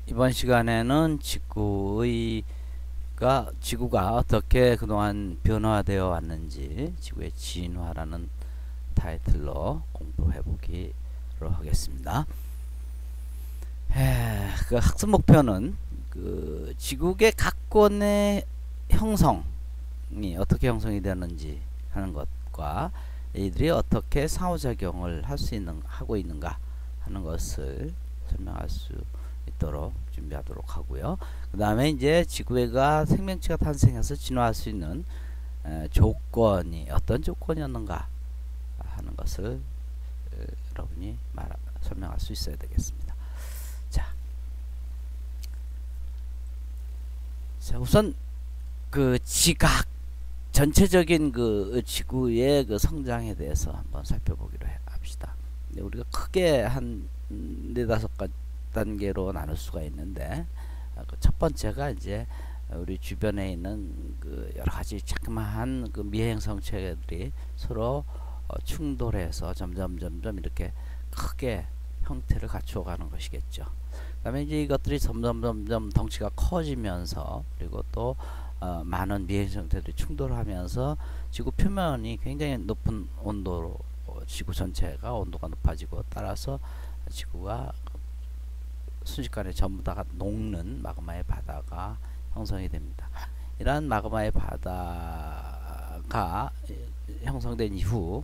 이번 시간에는 지구가 어떻게 그동안 변화되어 왔는지 지구의 진화라는 타이틀로 공부해 보기로 하겠습니다. 그 학습 목표는 그 지구의 각권의 형성이 어떻게 형성이 되는지 하는 것과 이들이 어떻게 상호작용을 하고 있는가 하는 것을 설명할 수 있도록 준비하도록 하고요. 그 다음에 이제 지구가 생명체가 탄생해서 진화할 수 있는 조건이 어떤 조건이었는가 하는 것을 여러분이 설명할 수 있어야 되겠습니다. 자, 우선 그 지각 전체적인 그 지구의 그 성장에 대해서 한번 살펴보기로 합시다. 우리가 크게 한 네다섯 단계로 나눌 수가 있는데, 그 첫 번째가 이제 우리 주변에 있는 그 여러 가지 자그마한 그 미행성체들이 서로 충돌해서 점점 이렇게 크게 형태를 갖추어가는 것이겠죠. 그다음에 이제 이것들이 점점 덩치가 커지면서, 그리고 또 많은 미행성체들이 충돌하면서 지구 표면이 굉장히 높은 온도로 지구 전체가 온도가 높아지고, 따라서 지구가 순식간에 전부 다가 녹는 마그마의 바다가 형성이 됩니다. 이러한 마그마의 바다가 형성된 이후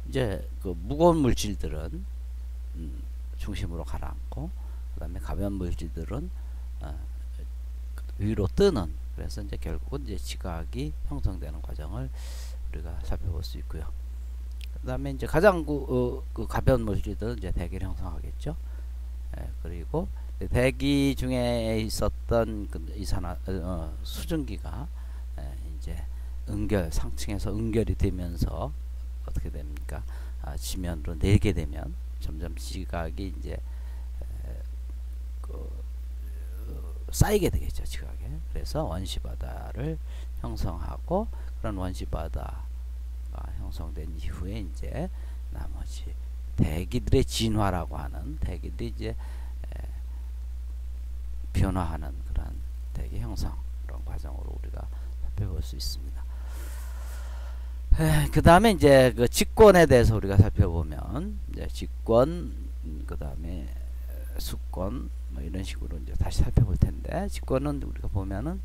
이제 그 무거운 물질들은 중심으로 가라앉고, 그 다음에 가벼운 물질들은 위로 뜨는, 그래서 이제 결국은 이제 지각이 형성되는 과정을 우리가 살펴볼 수 있고요. 그 다음에 이제 가장 그 가벼운 물질들은 이제 대기를 형성하겠죠. 그리고 대기 중에 있었던 그 수증기가 이제 상층에서 응결이 되면서 어떻게 됩니까? 지면으로 내리게 되면 점점 지각이 이제 쌓이게 되겠죠, 지각에. 그래서 원시바다를 형성하고, 그런 원시바다가 형성된 이후에 이제 나머지 대기들의 진화라고 하는, 대기들이 이제 변화하는 그런 대기 형성, 그런 과정으로 우리가 살펴볼 수 있습니다. 그 다음에 이제 그 직권에 대해서 우리가 살펴보면, 이제 직권, 그 다음에 수권, 뭐 이런 식으로 이제 다시 살펴볼 텐데, 직권은 우리가 보면은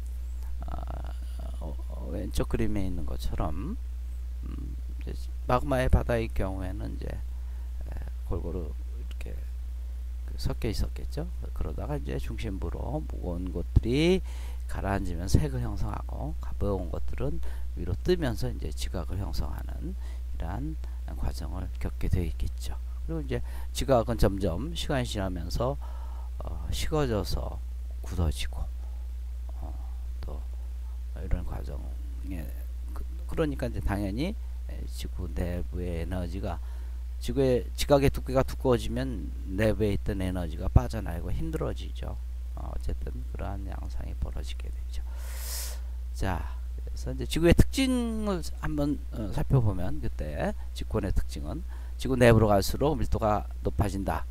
왼쪽 그림에 있는 것처럼 이제 마그마의 바다의 경우에는 이제 골고루 이렇게 섞여 있었겠죠. 그러다가 이제 중심부로 무거운 것들이 가라앉으면 색을 형성하고, 가벼운 것들은 위로 뜨면서 이제 지각을 형성하는 이러한 과정을 겪게 되어 있겠죠. 그리고 이제 지각은 점점 시간이 지나면서 식어져서 굳어지고, 또 이런 과정에 그러니까 이제 당연히 지구 내부의 에너지가, 지각의 두께가 두꺼워지면 내부에 있던 에너지가 빠져나가고 힘들어지죠. 어쨌든 그러한 양상이 벌어지게 되죠. 자, 그래서 이제 지구의 특징을 한번 살펴보면, 그때 직권의 특징은 지구 내부로 갈수록 밀도가 높아진다.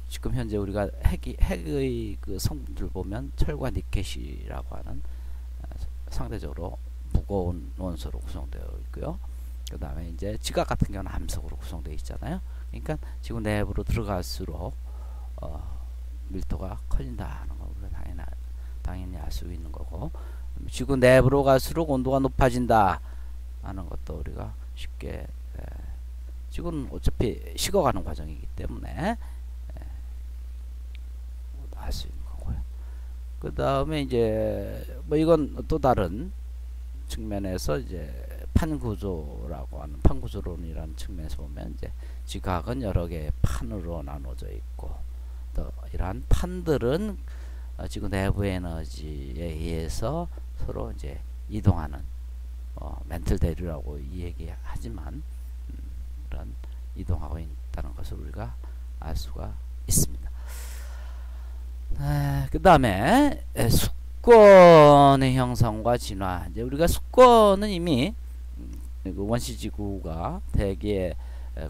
지금 현재 우리가 핵의 그 성분들 보면 철과 니켈이라고 하는 상대적으로 무거운 원소로 구성되어 있고요. 그 다음에 이제 지각 같은 경우는 암석으로 구성되어 있잖아요. 그러니까 지구 내부로 들어갈수록 밀도가 커진다는 걸 우리가 당연히 알 수 있는 거고, 지구 내부로 갈수록 온도가 높아진다 하는 것도 우리가 쉽게, 지구는 어차피 식어가는 과정이기 때문에 알 수 있는 거고요. 그 다음에 이제 뭐 이건 또 다른 측면에서 이제 판구조라고 하는, 판구조론이라는 측면에서 보면 이제 지각은 여러 개의 판으로 나눠져 있고, 또 이러한 판들은 지구 내부 에너지에 의해서 서로 이제 이동하는, 멘틀 대류라고 얘기하지만 그런 이동하고 있다는 것을 우리가 알 수가 있습니다. 그 다음에 수권의 형성과 진화. 이제 우리가 수권은 이미 그 원시지구가 대기의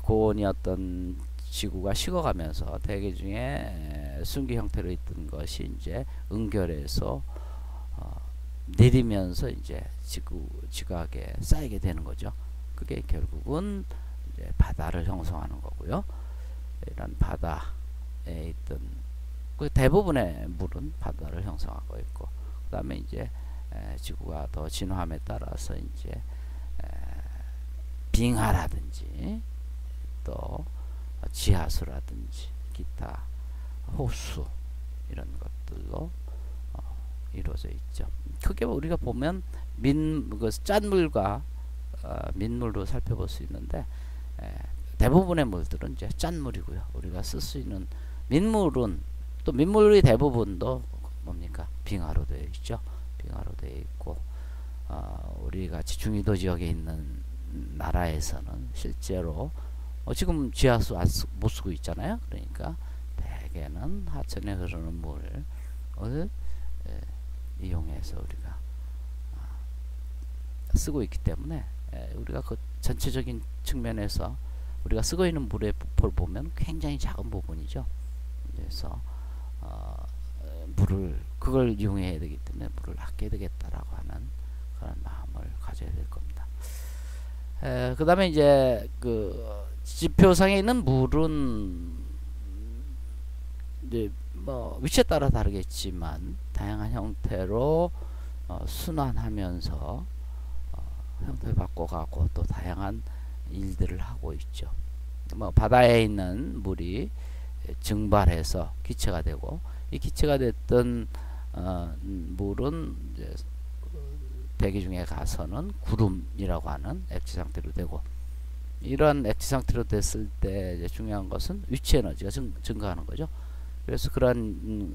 고온이었던 지구가 식어가면서 대기 중에 순기 형태로 있던 것이 이제 응결에서 내리면서 이제 지각에 쌓이게 되는 거죠. 그게 결국은 이제 바다를 형성하는 거고요. 이런 바다에 있던 그 대부분의 물은 바다를 형성하고 있고, 그 다음에 이제 지구가 더 진화함에 따라서 이제 빙하라든지 또 지하수라든지 기타 호수 이런 것들로 이루어져 있죠. 크게 우리가 보면 짠물과 민물로 살펴볼 수 있는데, 대부분의 물들은 이제 짠물이고요. 우리가 쓸 수 있는 민물은 또 민물의 대부분도 뭡니까? 빙하로 되어 있죠. 빙하로 되어 있고, 우리 같이 중위도 지역에 있는 나라에서는 실제로 지금 지하수 못 쓰고 있잖아요. 그러니까 대개는 하천에 흐르는 물을 이용해서 우리가 쓰고 있기 때문에 우리가 그 전체적인 측면에서 우리가 쓰고 있는 물의 부포를 보면 굉장히 작은 부분이죠. 그래서 물을 그걸 이용해야 되기 때문에 물을 아껴야 되겠다라고 하는 그런 마음을 가져야 될 겁니다. 그 다음에 이제 그 지표상에 있는 물은 이제 뭐 위치에 따라 다르겠지만 다양한 형태로 순환하면서 형태를 바꿔가고 또 다양한 일들을 하고 있죠. 뭐 바다에 있는 물이 증발해서 기체가 되고, 이 기체가 됐던 물은 이제 대기 중에 가서는 구름이라고 하는 액체 상태로 되고, 이런 액체 상태로 됐을 때 이제 중요한 것은 위치 에너지가 증가하는 거죠. 그래서 그런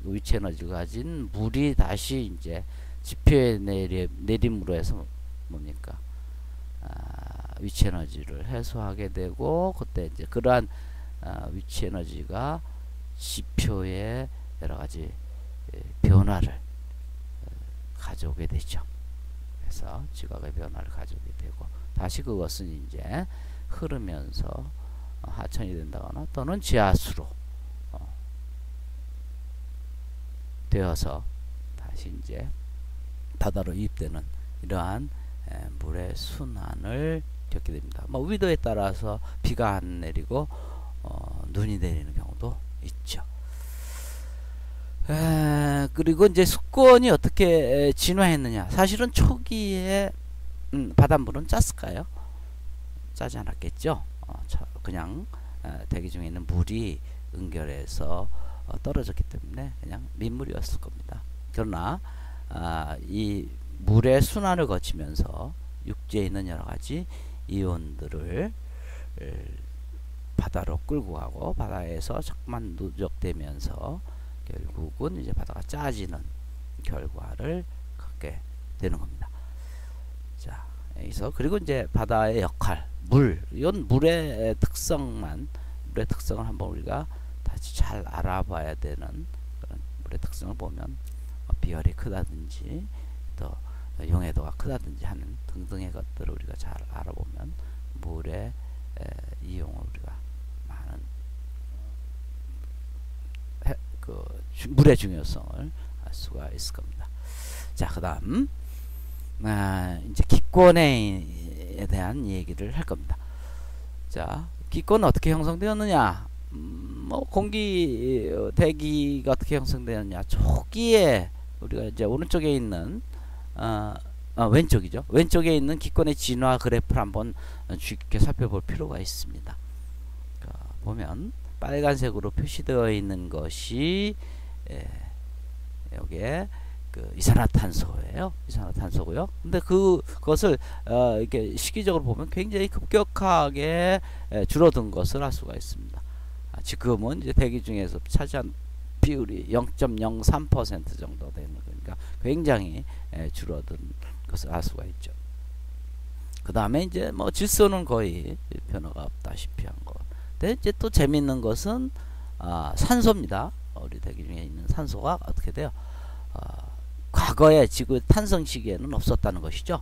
위치 에너지를 가진 물이 다시 이제 지표에 내림으로 해서 뭡니까? 위치 에너지를 해소하게 되고, 그때 이제 그러한 위치 에너지가 지표에 여러 가지 변화를 가져오게 되죠. 그래서 지각의 변화를 가져오게 되고, 다시 그것은 이제 흐르면서 하천이 된다거나 또는 지하수로 되어서 다시 이제 바다로 유입되는 이러한 물의 순환을 겪게 됩니다. 뭐 위도에 따라서 비가 안 내리고 눈이 내리는 경우도 있죠. 그리고 이제 수권이 어떻게 진화했느냐. 사실은 초기에 바닷물은 짰을까요? 짜지 않았겠죠. 그냥 대기 중에 있는 물이 응결해서 떨어졌기 때문에 그냥 민물이었을 겁니다. 그러나 이 물의 순환을 거치면서 육지에 있는 여러 가지 이온들을 바다로 끌고 가고, 바다에서 자꾸만 누적되면서 결국은 이제 바다가 짜지는 결과를 갖게 되는 겁니다. 자, 여기서 그리고 이제 바다의 역할, 이건 물의 특성을 한번 우리가 다시 잘 알아봐야 되는 그런 물의 특성을 보면 비열이 크다든지 또 용해도가 크다든지 하는 등등의 것들을 우리가 잘 알아보면 물의 이용을 우리가 많은 물의 중요성을 알 수가 있을 겁니다. 자, 그다음 이제 기권에 대한 얘기를 할 겁니다. 자, 기권은 어떻게 형성되었느냐? 뭐 공기 대기가 어떻게 형성되었냐? 초기에 우리가 이제 오른쪽에 있는 왼쪽이죠. 왼쪽에 있는 기권의 진화 그래프를 한번 쉽게 살펴볼 필요가 있습니다. 보면 빨간색으로 표시되어 있는 것이 여기에 그 이산화탄소예요. 이산화탄소고요. 근데 그것을 이렇게 시기적으로 보면 굉장히 급격하게 줄어든 것을 알 수가 있습니다. 지금은 이제 대기 중에서 차지한 비율이 0.03% 정도 되는 거니까 굉장히 줄어든 것을 알 수가 있죠. 그 다음에 이제 뭐 질소는 거의 변화가 없다시피 한 것. 근데 이제 또 재밌는 것은 산소입니다. 우리 대기 중에 있는 산소가 어떻게 돼요? 과거에 지구 탄생 시기에는 없었다는 것이죠.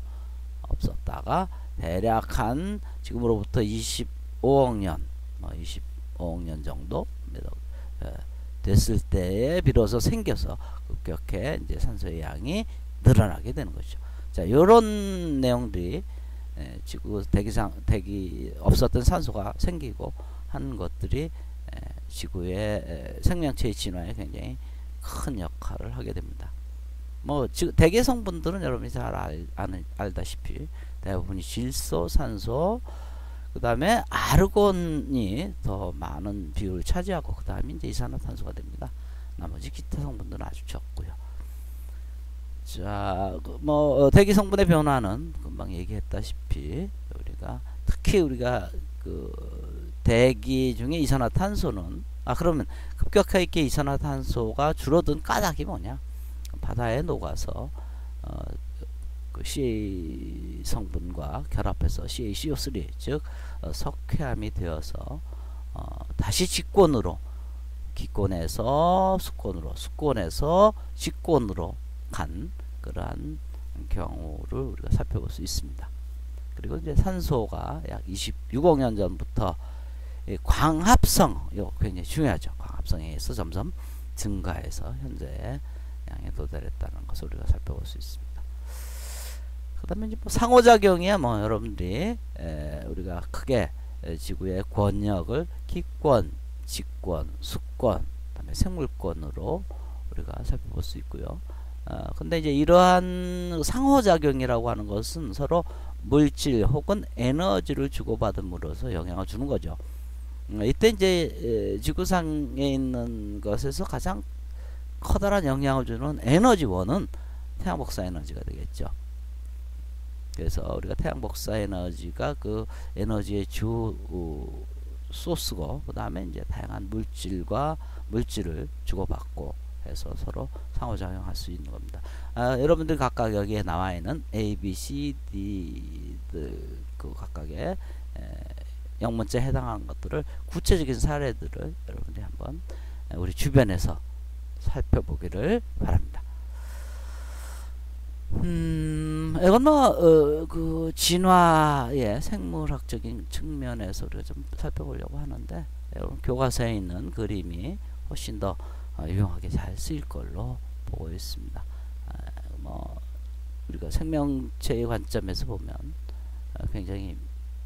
없었다가 대략 한 지금으로부터 25억 년, 25억 년 정도 됐을 때에 비로소 생겨서 급격히 이제 산소의 양이 늘어나게 되는 것이죠. 자, 요런 내용들이 지구 대기 없었던 산소가 생기고 하는 것들이 지구의 생명체의 진화에 굉장히 큰 역할을 하게 됩니다. 뭐 대기 성분들은 여러분이 잘 알다시피 대부분이 질소, 산소, 그 다음에 아르곤이 더 많은 비율을 차지하고 그 다음에 이제 이산화탄소가 됩니다. 나머지 기타 성분들은 아주 적고요. 자, 뭐 대기 성분의 변화는 금방 얘기했다시피 우리가 특히 우리가 그 대기 중에 이산화탄소는 그러면 급격하게 이산화탄소가 줄어든 까닭이 뭐냐? 바다에 녹아서 그 CA 성분과 결합해서 CaCO3 즉 석회암이 되어서 다시 직권으로 기권에서 수권으로 수권에서 직권으로 간 그러한 경우를 우리가 살펴볼 수 있습니다. 그리고 이제 산소가 약 26억 년 전부터 광합성, 이거 굉장히 중요하죠. 광합성에 의해서 점점 증가해서 현재의 양에 도달했다는 것을 우리가 살펴볼 수 있습니다. 그 다음에 이제 뭐 상호작용이야 뭐 여러분들이 우리가 크게 지구의 권역을 기권, 직권, 수권, 그다음에 생물권으로 우리가 살펴볼 수 있고요. 근데 이제 이러한 상호작용이라고 하는 것은 서로 물질 혹은 에너지를 주고받음으로써 영향을 주는 거죠. 이때 이제 지구상에 있는 것에서 가장 커다란 영향을 주는 에너지원은 태양 복사 에너지가 되겠죠. 그래서 우리가 태양 복사 에너지가 그 에너지의 주 소스고, 그 다음에 이제 다양한 물질을 주고받고 해서 서로 상호작용할 수 있는 겁니다. 여러분들 각각 여기에 나와 있는 A, B, C, D 그 각각의 영문자에 해당하는 것들을 구체적인 사례들을 여러분들이 한번 우리 주변에서 살펴보기를 바랍니다. 이건 그 진화의 생물학적인 측면에서 우리가 좀 살펴보려고 하는데, 여러분 교과서에 있는 그림이 훨씬 더 유용하게 잘 쓰일 걸로 보고 있습니다. 뭐 우리가 생명체의 관점에서 보면 굉장히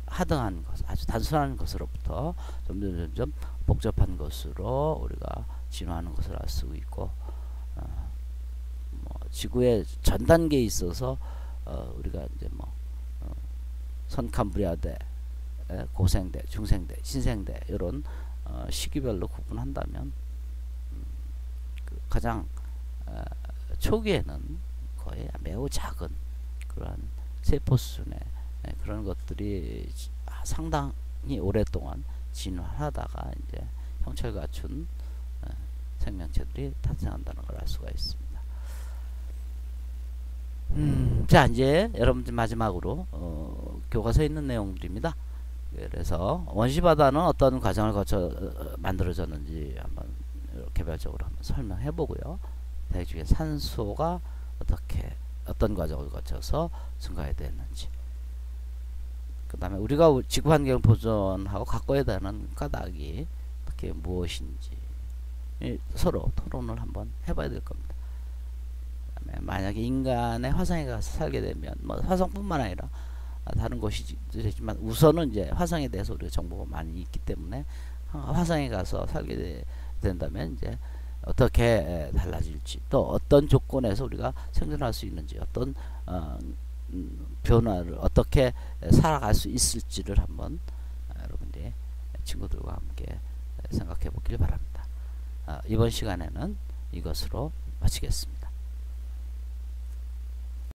하등한 것, 아주 단순한 것으로부터 점점 복잡한 것으로 우리가 진화하는 것을 알 수 있고, 지구의 전 단계에 있어서 우리가 이제 뭐 선캄브리아대, 고생대, 중생대, 신생대 이런 시기별로 구분한다면 그 가장 초기에는 거의 매우 작은 그러한 세포 수준의 그런 것들이 상당히 오랫동안 진화하다가 이제 형체를 갖춘 생명체들이 탄생한다는 걸 알 수가 있습니다. 자, 이제 여러분들 마지막으로 교과서에 있는 내용들입니다. 그래서 원시바다는 어떤 과정을 거쳐 만들어졌는지 한번 개별적으로 한번 설명해 보고요. 대기 중에 산소가 어떤 과정을 거쳐서 증가해야 되는지, 그 다음에 우리가 지구 환경을 보존하고 가꿔야 되는 까닭이 그게 무엇인지 서로 토론을 한번 해봐야 될 겁니다. 만약에 인간의 화성에 가서 살게 되면 뭐 화성뿐만 아니라 다른 곳이지만 우선은 이제 화성에 대해서 우리가 정보가 많이 있기 때문에 화성에 가서 살게 된다면 이제 어떻게 달라질지, 또 어떤 조건에서 우리가 생존할 수 있는지, 어떤 변화를 어떻게 살아갈 수 있을지를 한번 여러분들의 친구들과 함께 생각해 보길 바랍니다. 이번 시간에는 이것으로 마치겠습니다.